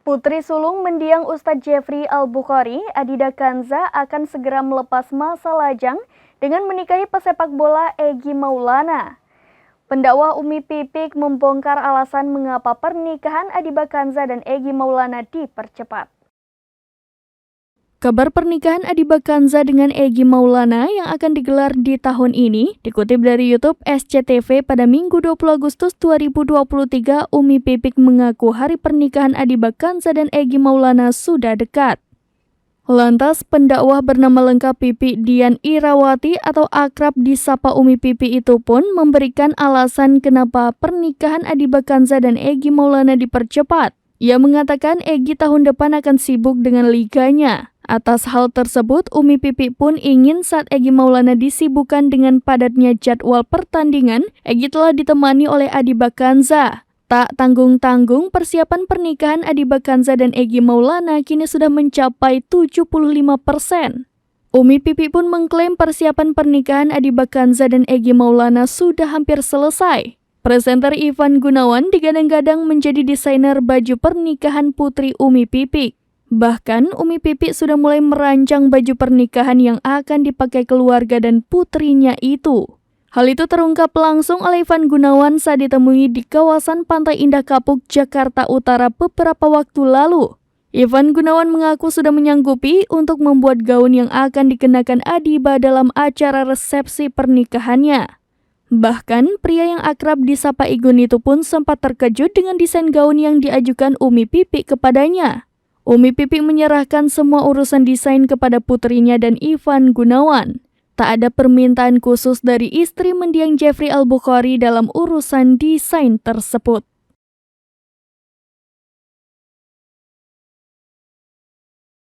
Putri sulung mendiang Ustadz Jeffrey Al-Bukhari, Adida Kanza akan segera melepas masa lajang dengan menikahi pesepak bola Egy Maulana. Pendakwah Umi Pipik membongkar alasan mengapa pernikahan Adiba Kanza dan Egy Maulana dipercepat. Kabar pernikahan Adiba Kanza dengan Egy Maulana yang akan digelar di tahun ini dikutip dari YouTube SCTV pada Minggu 20 Agustus 2023. Umi Pipik mengaku hari pernikahan Adiba Kanza dan Egy Maulana sudah dekat. Lantas pendakwah bernama lengkap Pipi Dian Irawati atau akrab disapa Umi Pipi itu pun memberikan alasan kenapa pernikahan Adiba Kanza dan Egy Maulana dipercepat. Ia mengatakan Egy tahun depan akan sibuk dengan liganya. Atas hal tersebut, Umi Pipi pun ingin saat Egy Maulana disibukkan dengan padatnya jadwal pertandingan, Egy telah ditemani oleh Adiba Kanza. Tak tanggung-tanggung, persiapan pernikahan Adiba Kanza dan Egy Maulana kini sudah mencapai 75%. Umi Pipi pun mengklaim persiapan pernikahan Adiba Kanza dan Egy Maulana sudah hampir selesai. Presenter Ivan Gunawan digadang-gadang menjadi desainer baju pernikahan putri Umi Pipi. Bahkan, Umi Pipi sudah mulai merancang baju pernikahan yang akan dipakai keluarga dan putrinya itu. Hal itu terungkap langsung oleh Ivan Gunawan saat ditemui di kawasan Pantai Indah Kapuk, Jakarta Utara beberapa waktu lalu. Ivan Gunawan mengaku sudah menyanggupi untuk membuat gaun yang akan dikenakan Adiba dalam acara resepsi pernikahannya. Bahkan, pria yang akrab disapa Igun itu pun sempat terkejut dengan desain gaun yang diajukan Umi Pipi kepadanya. Umi Pipi menyerahkan semua urusan desain kepada putrinya dan Ivan Gunawan. Tak ada permintaan khusus dari istri mendiang Jeffrey Al-Bukhari dalam urusan desain tersebut.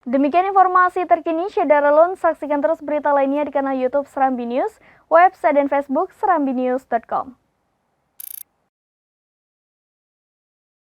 Demikian informasi terkini Syedara Lun. Saksikan terus berita lainnya di kanal YouTube Serambi News, website dan Facebook serambinews.com.